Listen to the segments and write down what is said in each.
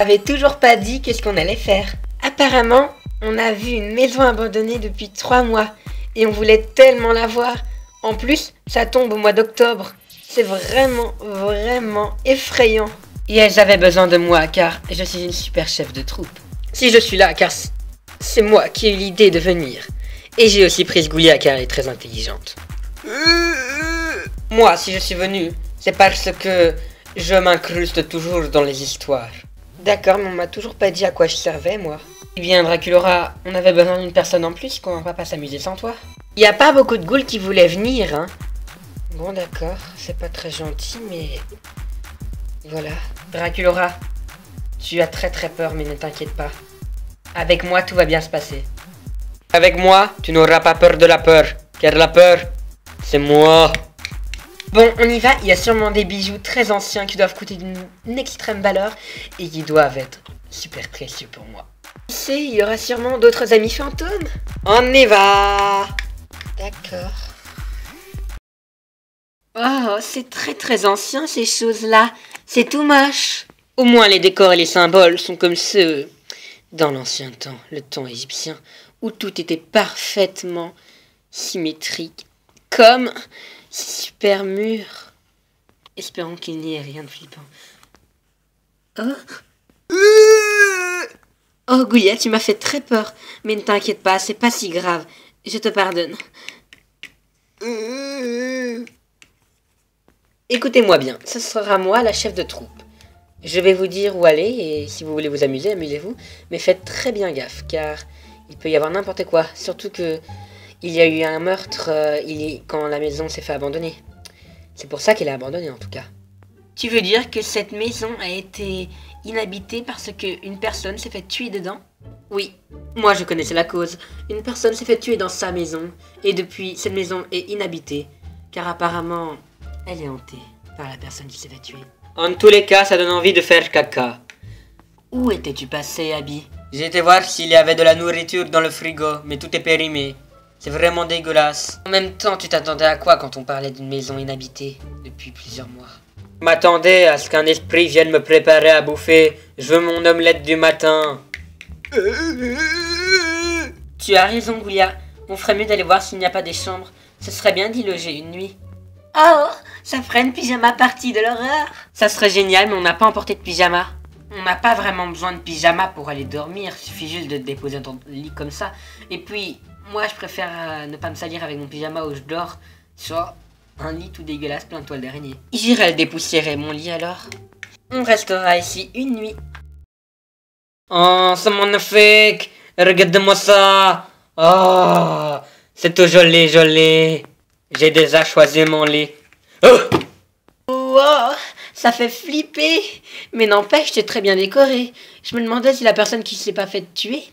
n'avait toujours pas dit qu'est-ce qu'on allait faire. Apparemment, on a vu une maison abandonnée depuis 3 mois et on voulait tellement la voir. En plus, ça tombe au mois d'octobre. C'est vraiment effrayant. Et elles avaient besoin de moi car je suis une super chef de troupe. Si je suis là car c'est moi qui ai eu l'idée de venir. Et j'ai aussi pris Goulia car elle est très intelligente. Moi, si je suis venu, c'est parce que je m'incruste toujours dans les histoires. D'accord, mais on m'a toujours pas dit à quoi je servais, moi. Eh bien, Draculaura, on avait besoin d'une personne en plus, qu'on va pas s'amuser sans toi. Il y a pas beaucoup de ghouls qui voulaient venir, hein. Bon, d'accord, c'est pas très gentil, mais... Voilà. Draculaura, tu as très peur, mais ne t'inquiète pas. Avec moi, tout va bien se passer. Avec moi, tu n'auras pas peur de la peur, car la peur, c'est moi. Bon, on y va, il y a sûrement des bijoux très anciens qui doivent coûter d'une extrême valeur et qui doivent être super précieux pour moi. Tu sais, il y aura sûrement d'autres amis fantômes. On y va. D'accord. Oh, c'est très ancien ces choses-là. C'est tout moche. Au moins les décors et les symboles sont comme ceux dans l'ancien temps, le temps égyptien, où tout était parfaitement symétrique, comme ces super murs. Espérons qu'il n'y ait rien de flippant. Oh, oh Goulia, tu m'as fait très peur, mais ne t'inquiète pas, c'est pas si grave. Je te pardonne. Écoutez-moi bien, ce sera moi la chef de troupe. Je vais vous dire où aller et si vous voulez vous amuser, amusez-vous, mais faites très bien gaffe car il peut y avoir n'importe quoi, surtout que il y a eu un meurtre quand la maison s'est fait abandonner. C'est pour ça qu'elle est abandonnée en tout cas. Tu veux dire que cette maison a été inhabitée parce qu'une personne s'est fait tuer dedans? Oui, moi je connaissais la cause. Une personne s'est fait tuer dans sa maison et depuis cette maison est inhabitée car apparemment elle est hantée par la personne qui s'est fait tuer. En tous les cas, ça donne envie de faire caca. Où étais-tu passé, Abby? J'ai été voir s'il y avait de la nourriture dans le frigo, mais tout est périmé. C'est vraiment dégueulasse. En même temps, tu t'attendais à quoi quand on parlait d'une maison inhabitée depuis plusieurs mois? Je m'attendais à ce qu'un esprit vienne me préparer à bouffer. Je veux mon omelette du matin. Tu as raison, Goulia. On ferait mieux d'aller voir s'il n'y a pas des chambres. Ce serait bien d'y loger une nuit. Oh, ça ferait une pyjama party de l'horreur. Ça serait génial, mais on n'a pas emporté de pyjama. On n'a pas vraiment besoin de pyjama pour aller dormir. Il suffit juste de te déposer dans ton lit comme ça. Et puis, moi, je préfère ne pas me salir avec mon pyjama où je dors. Soit un lit tout dégueulasse, plein de toiles d'araignée. J'irai le dépoussiérer, mon lit, alors. On restera ici une nuit. Oh, c'est magnifique. Regarde-moi ça. Oh, c'est tout joli. J'ai déjà choisi mon lit. Oh! Wow, ça fait flipper. Mais n'empêche, c'est très bien décoré. Je me demandais si la personne qui s'est pas fait tuer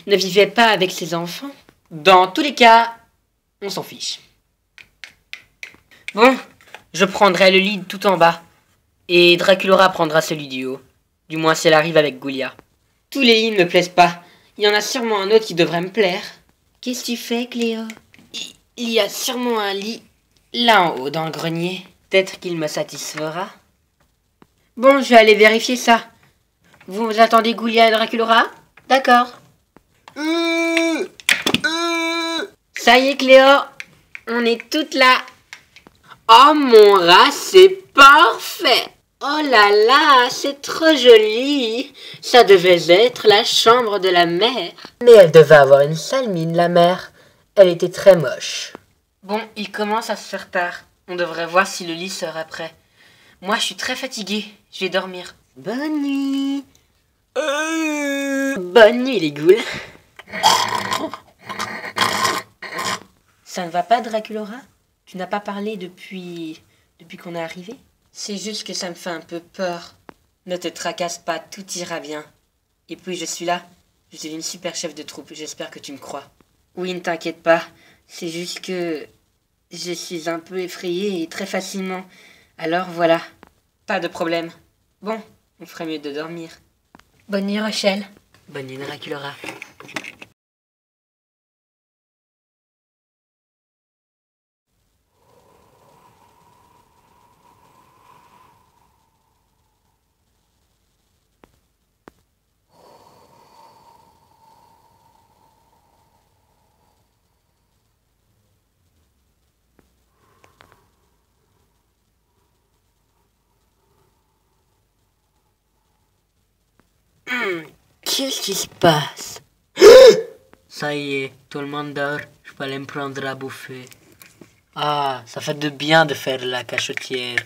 ne vivait pas avec ses enfants. Dans tous les cas, on s'en fiche. Bon, je prendrai le lit tout en bas. Et Draculaura prendra celui du haut. Du moins si elle arrive avec Goulia. Tous les lits ne me plaisent pas. Il y en a sûrement un autre qui devrait me plaire. Qu'est-ce que tu fais, Cléo? Il y a sûrement un lit là en haut dans le grenier. Peut-être qu'il me satisfera. Bon, je vais aller vérifier ça. Vous attendez Goulia et Draculaura? D'accord. Ça y est, Cléo. On est toutes là. Oh, mon rat, c'est parfait. Oh là là, c'est trop joli. Ça devait être la chambre de la mère. Mais elle devait avoir une sale mine, la mère. Elle était très moche. Bon, il commence à se faire tard. On devrait voir si le lit sera prêt. Moi, je suis très fatiguée. Je vais dormir. Bonne nuit. Bonne nuit, les ghouls. Ça ne va pas, Draculaura? Tu n'as pas parlé depuis qu'on est arrivé? C'est juste que ça me fait un peu peur. Ne te tracasse pas, tout ira bien. Et puis, je suis là. Je suis une super chef de troupe. J'espère que tu me crois. Oui, ne t'inquiète pas. C'est juste que je suis un peu effrayée et très facilement. Alors voilà, pas de problème. Bon, on ferait mieux de dormir. Bonne nuit, Rochelle. Bonne nuit, Draculaura. Qu'est-ce qui se passe? Ça y est, tout le monde dort. Je peux aller me prendre à bouffer. Ah, ça fait de bien de faire la cachotière.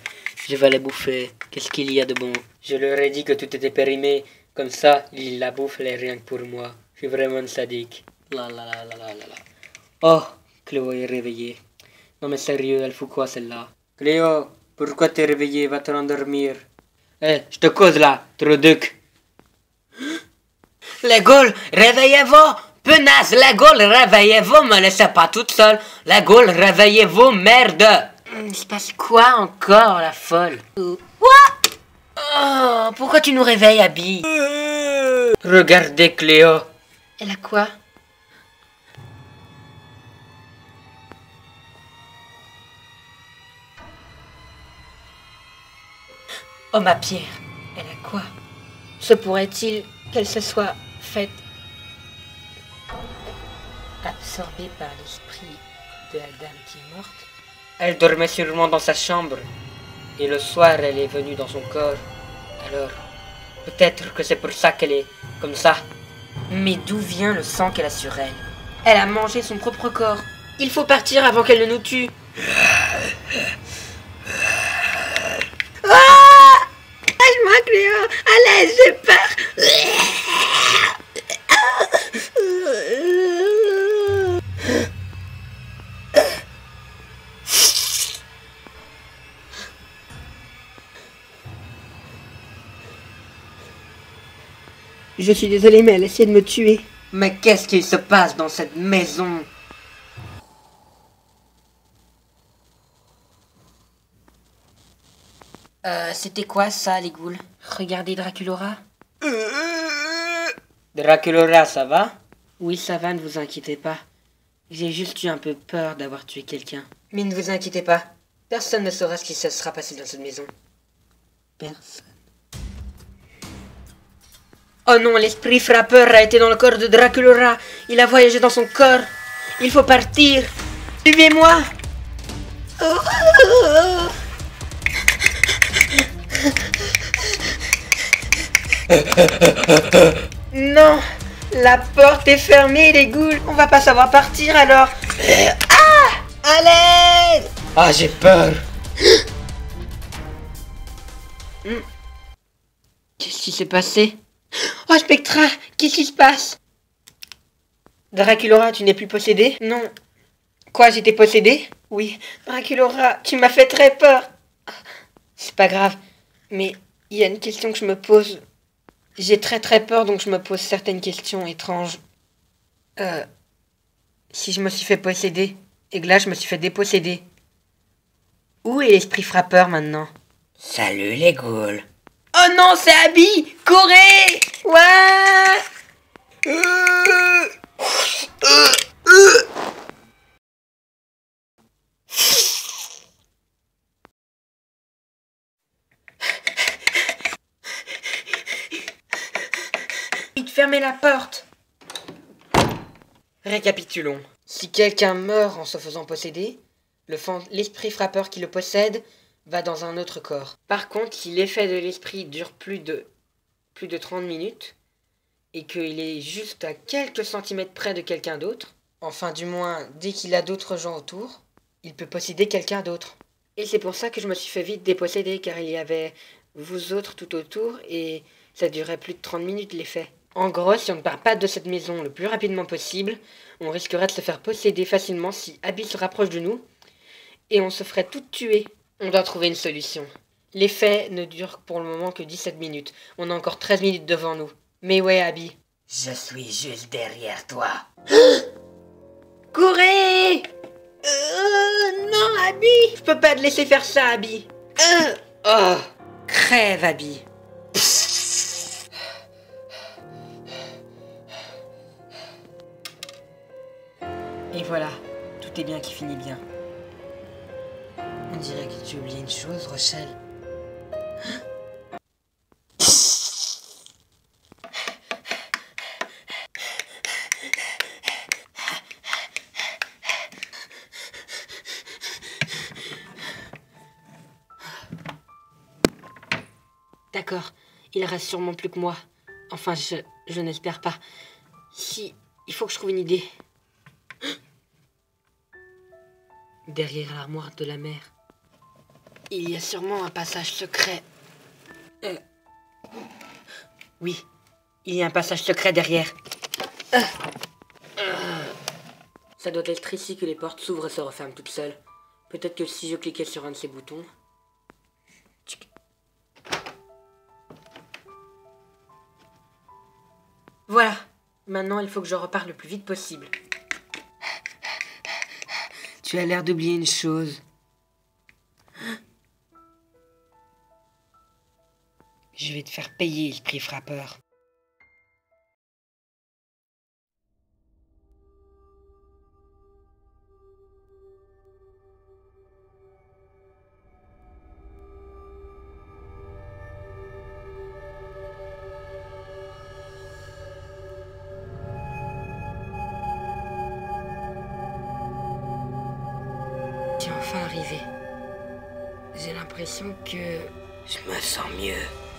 Je vais aller bouffer. Qu'est-ce qu'il y a de bon? Je leur ai dit que tout était périmé. Comme ça, ils la bouffent les rien que pour moi. Je suis vraiment une sadique. La la la la la la la. Oh, Cléo est réveillée. Non mais sérieux, elle fout quoi celle-là? Cléo, pourquoi t'es réveillée? Va te rendormir. Eh, je te cause là, Troduc. Les Gaules, réveillez-vous! Punaise, les Gaules, réveillez-vous! Me laissez pas toute seule! Les Gaules, réveillez-vous, merde! Il se passe quoi encore, la folle? Quoi? Oh, pourquoi tu nous réveilles, Abby? Regardez, Cléo. Elle a quoi? Oh, ma pierre, elle a quoi? Se pourrait-il qu'elle se soit faite absorbée par l'esprit de la dame qui est morte? Elle dormait sûrement dans sa chambre, et le soir elle est venue dans son corps. Alors, peut-être que c'est pour ça qu'elle est comme ça. Mais d'où vient le sang qu'elle a sur elle? Elle a mangé son propre corps. Il faut partir avant qu'elle ne nous tue. Ah! Lâche-moi, Cléo! Allez, j'ai peur! Je suis désolée, mais elle essaie de me tuer. Mais qu'est-ce qu'il se passe dans cette maison? C'était quoi ça, les ghouls? Regardez Draculora. Draculora, ça va? Oui, ça va, ne vous inquiétez pas. J'ai juste eu un peu peur d'avoir tué quelqu'un. Mais ne vous inquiétez pas. Personne ne saura ce qui se sera passé dans cette maison. Personne. Oh non, l'esprit frappeur a été dans le corps de Draculora. Il a voyagé dans son corps. Il faut partir. Suivez-moi. Non, la porte est fermée, les ghouls. On va pas savoir partir alors. Ah, à l'aide. Ah, j'ai peur. Qu'est-ce qui s'est passé? Oh, Spectra, qu'est-ce qui se passe? Draculora, tu n'es plus possédée? Non. Quoi, j'étais possédée? Oui. Draculora, tu m'as fait très peur. C'est pas grave, mais il y a une question que je me pose. J'ai très peur, donc je me pose certaines questions étranges. Si je me suis fait posséder, et que là je me suis fait déposséder, où est l'esprit frappeur maintenant? Salut les ghouls. Oh non, c'est Abby! Courez! Ouais! Vite, fermez la porte! Récapitulons. Si quelqu'un meurt en se faisant posséder, l'esprit frappeur qui le possède va dans un autre corps. Par contre, si l'effet de l'esprit dure plus de 30 minutes, et qu'il est juste à quelques centimètres près de quelqu'un d'autre, enfin du moins dès qu'il a d'autres gens autour, il peut posséder quelqu'un d'autre. Et c'est pour ça que je me suis fait vite déposséder, car il y avait vous autres tout autour, et ça durait plus de 30 minutes l'effet. En gros, si on ne part pas de cette maison le plus rapidement possible, on risquerait de se faire posséder facilement si Abby se rapproche de nous, et on se ferait toutes tuer. On doit trouver une solution. L'effet ne dure pour le moment que 17 minutes. On a encore 13 minutes devant nous. Mais ouais, Abby. Je suis juste derrière toi. Courez! Non, Abby! Je peux pas te laisser faire ça, Abby. Oh! Crève, Abby. Et voilà, tout est bien qui finit bien. On dirait que tu oublies une chose, Rochelle. D'accord, il reste sûrement plus que moi. Enfin, je n'espère pas. Si, il faut que je trouve une idée. Derrière l'armoire de la mère, il y a sûrement un passage secret. Oui, il y a un passage secret derrière. Ça doit être ici que les portes s'ouvrent et se referment toutes seules. Peut-être que si je cliquais sur un de ces boutons... Voilà. Maintenant, il faut que je reparte le plus vite possible. Tu as l'air d'oublier une chose. Je vais te faire payer, esprit frappeur. C'est enfin arrivé. J'ai l'impression que je me sens mieux.